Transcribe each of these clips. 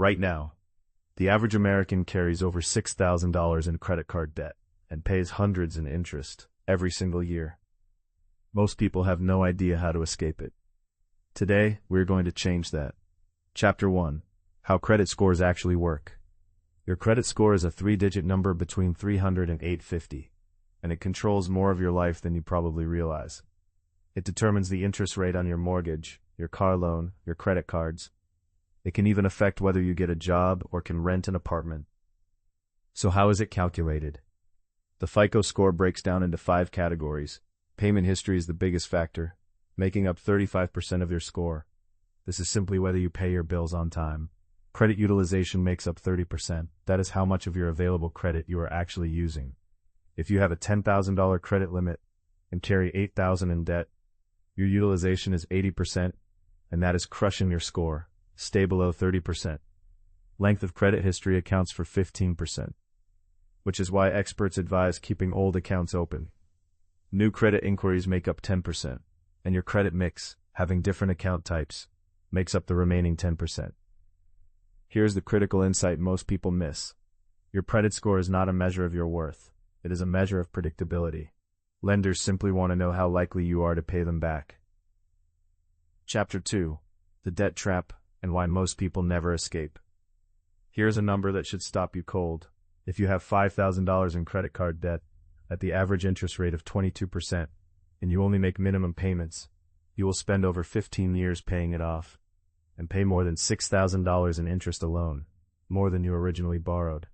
Right now, the average American carries over $6,000 in credit card debt and pays hundreds in interest every single year. Most people have no idea how to escape it. Today, we're going to change that. Chapter 1. How credit scores actually work. Your credit score is a 3-digit number between 300 and 850, and it controls more of your life than you probably realize. It determines the interest rate on your mortgage, your car loan, your credit cards. It can even affect whether you get a job or can rent an apartment. So how is it calculated? The FICO score breaks down into 5 categories. Payment history is the biggest factor, making up 35% of your score. This is simply whether you pay your bills on time. Credit utilization makes up 30%. That is how much of your available credit you are actually using. If you have a $10,000 credit limit and carry $8,000 in debt, your utilization is 80%, and that is crushing your score. Stay below 30%. Length of credit history accounts for 15%, which is why experts advise keeping old accounts open. New credit inquiries make up 10%, and your credit mix, having different account types, makes up the remaining 10%. Here's the critical insight most people miss. Your credit score is not a measure of your worth. It is a measure of predictability. Lenders simply want to know how likely you are to pay them back. Chapter 2. The Debt Trap and Why Most People Never Escape. Here's a number that should stop you cold. If you have $5,000 in credit card debt at the average interest rate of 22%, and you only make minimum payments, you will spend over 15 years paying it off, and pay more than $6,000 in interest alone, more than you originally borrowed.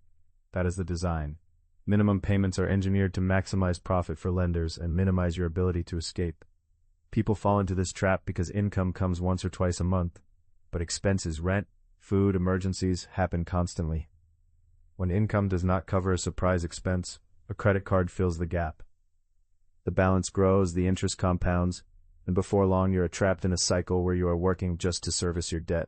That is the design. Minimum payments are engineered to maximize profit for lenders and minimize your ability to escape. People fall into this trap because income comes once or twice a month, but expenses, rent, food, emergencies happen constantly. When income does not cover a surprise expense, a credit card fills the gap. The balance grows, the interest compounds, and before long you are trapped in a cycle where you are working just to service your debt.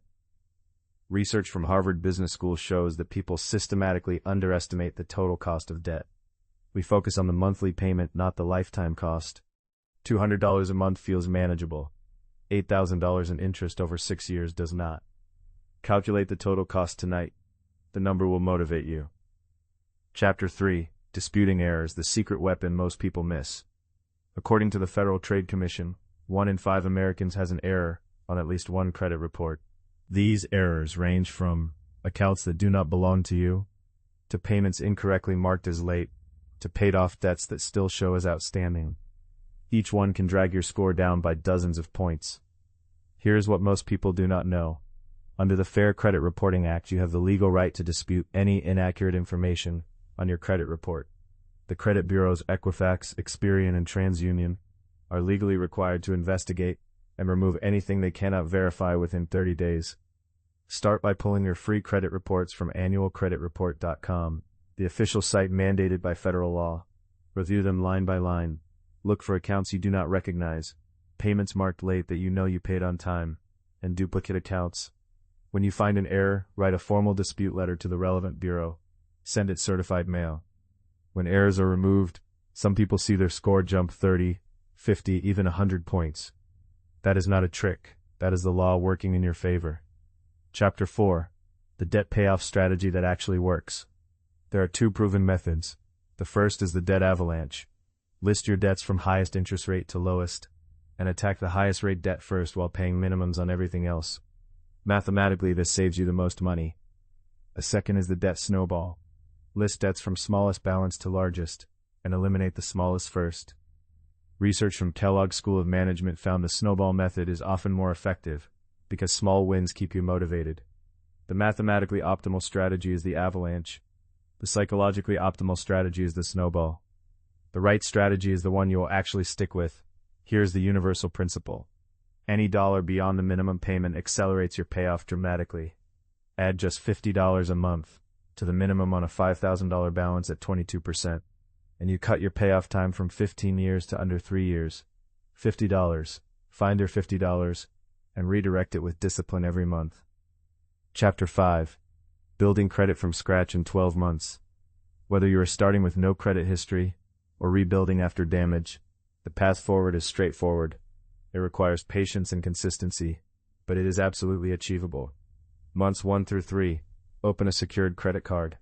Research from Harvard Business School shows that people systematically underestimate the total cost of debt. We focus on the monthly payment, not the lifetime cost. $200 a month feels manageable. $8,000 in interest over 6 years does not. Calculate the total cost tonight. The number will motivate you. Chapter 3. Disputing errors, the secret weapon most people miss. According to the Federal Trade Commission, 1 in 5 Americans has an error on at least one credit report. These errors range from accounts that do not belong to you, to payments incorrectly marked as late, to paid-off debts that still show as outstanding. Each one can drag your score down by dozens of points. Here's what most people do not know. Under the Fair Credit Reporting Act, you have the legal right to dispute any inaccurate information on your credit report. The credit bureaus Equifax, Experian, and TransUnion are legally required to investigate and remove anything they cannot verify within 30 days. Start by pulling your free credit reports from annualcreditreport.com, the official site mandated by federal law. Review them line by line. Look for accounts you do not recognize, payments marked late that you know you paid on time, and duplicate accounts. When you find an error, write a formal dispute letter to the relevant bureau. Send it certified mail. When errors are removed, some people see their score jump 30, 50, even 100 points. That is not a trick. That is the law working in your favor. Chapter 4. The debt payoff strategy that actually works. There are 2 proven methods. The first is the debt avalanche. List your debts from highest interest rate to lowest, and attack the highest rate debt first while paying minimums on everything else. Mathematically, this saves you the most money. A second is the debt snowball. List debts from smallest balance to largest, and eliminate the smallest first. Research from Kellogg School of Management found the snowball method is often more effective, because small wins keep you motivated. The mathematically optimal strategy is the avalanche. The psychologically optimal strategy is the snowball. The right strategy is the one you will actually stick with. Here's the universal principle. Any dollar beyond the minimum payment accelerates your payoff dramatically. Add just $50 a month to the minimum on a $5,000 balance at 22%, and you cut your payoff time from 15 years to under 3 years. $50. Find your $50 and redirect it with discipline every month. Chapter 5. Building credit from scratch in 12 months. Whether you are starting with no credit history or rebuilding after damage, the path forward is straightforward. It requires patience and consistency, but it is absolutely achievable. Months 1 through 3, Open a secured credit card.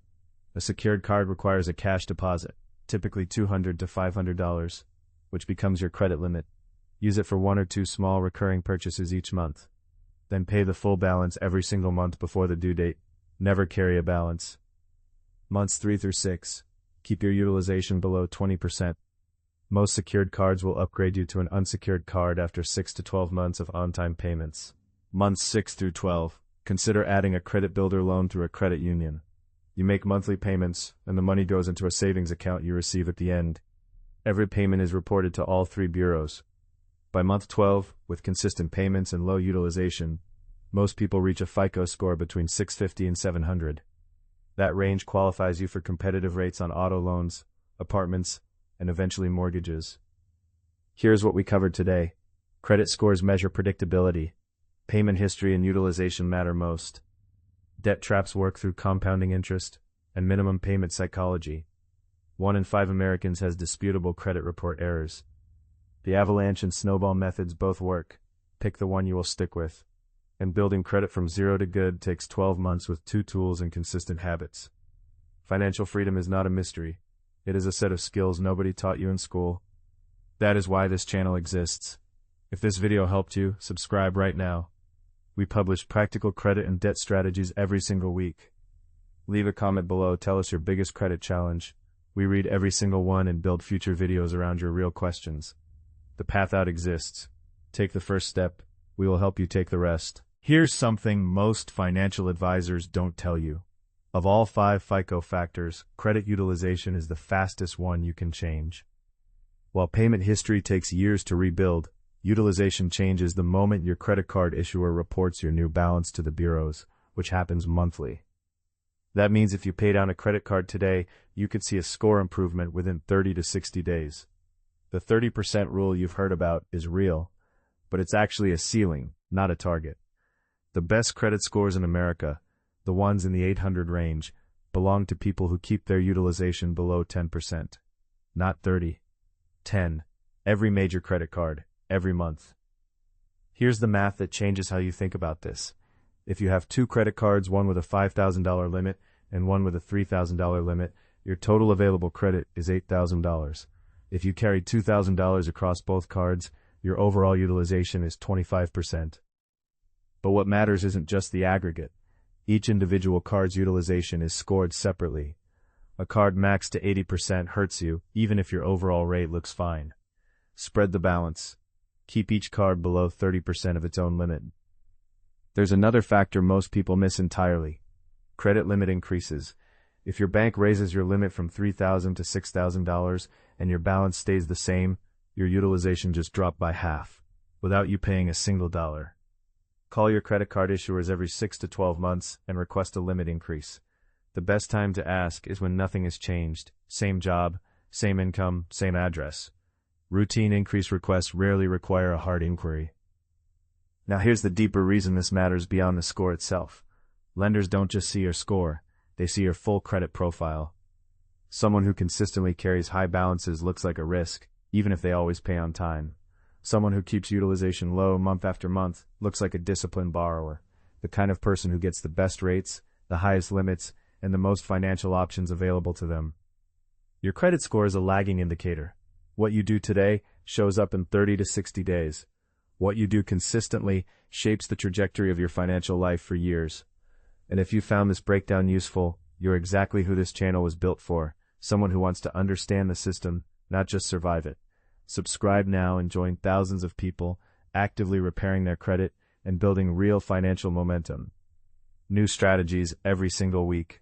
A secured card requires a cash deposit, typically $200 to $500, which becomes your credit limit. Use it for 1 or 2 small recurring purchases each month. Then pay the full balance every single month before the due date. Never carry a balance. Months 3 through 6. Keep your utilization below 20%. Most secured cards will upgrade you to an unsecured card after 6 to 12 months of on-time payments. Months 6 through 12. Consider adding a credit builder loan through a credit union. You make monthly payments, and the money goes into a savings account you receive at the end. Every payment is reported to all 3 bureaus. By month 12, with consistent payments and low utilization, most people reach a FICO score between 650 and 700. That range qualifies you for competitive rates on auto loans, apartments, and eventually mortgages. Here's what we covered today. Credit scores measure predictability. Payment history and utilization matter most. Debt traps work through compounding interest and minimum payment psychology. 1 in 5 Americans has disputable credit report errors. The avalanche and snowball methods both work. Pick the one you will stick with. And building credit from zero to good takes 12 months with 2 tools and consistent habits. Financial freedom is not a mystery. It is a set of skills nobody taught you in school. That is why this channel exists. If this video helped you, subscribe right now. We publish practical credit and debt strategies every single week. Leave a comment below, tell us your biggest credit challenge. We read every single one and build future videos around your real questions. The path out exists. Take the first step. We will help you take the rest. Here's something most financial advisors don't tell you. Of all 5 FICO factors, credit utilization is the fastest one you can change. While payment history takes years to rebuild, utilization changes the moment your credit card issuer reports your new balance to the bureaus, which happens monthly. That means if you pay down a credit card today, you could see a score improvement within 30 to 60 days. The 30% rule you've heard about is real, but it's actually a ceiling, not a target. The best credit scores in America, the ones in the 800 range, belong to people who keep their utilization below 10%. Not 30. 10. Every major credit card, every month. Here's the math that changes how you think about this. If you have 2 credit cards, one with a $5,000 limit and one with a $3,000 limit, your total available credit is $8,000. If you carry $2,000 across both cards, your overall utilization is 25%. But what matters isn't just the aggregate. Each individual card's utilization is scored separately. A card maxed to 80% hurts you, even if your overall rate looks fine. Spread the balance. Keep each card below 30% of its own limit. There's another factor most people miss entirely. Credit limit increases. If your bank raises your limit from $3,000 to $6,000 and your balance stays the same, your utilization just dropped by half, without you paying a single dollar. Call your credit card issuers every 6 to 12 months and request a limit increase. The best time to ask is when nothing has changed. Same job, same income, same address. Routine increase requests rarely require a hard inquiry. Now here's the deeper reason this matters beyond the score itself. Lenders don't just see your score, they see your full credit profile. Someone who consistently carries high balances looks like a risk, even if they always pay on time. Someone who keeps utilization low month after month looks like a disciplined borrower, the kind of person who gets the best rates, the highest limits, and the most financial options available to them. Your credit score is a lagging indicator. What you do today shows up in 30 to 60 days. What you do consistently shapes the trajectory of your financial life for years. And if you found this breakdown useful, you're exactly who this channel was built for, someone who wants to understand the system, not just survive it. Subscribe now and join thousands of people actively repairing their credit and building real financial momentum. New strategies every single week.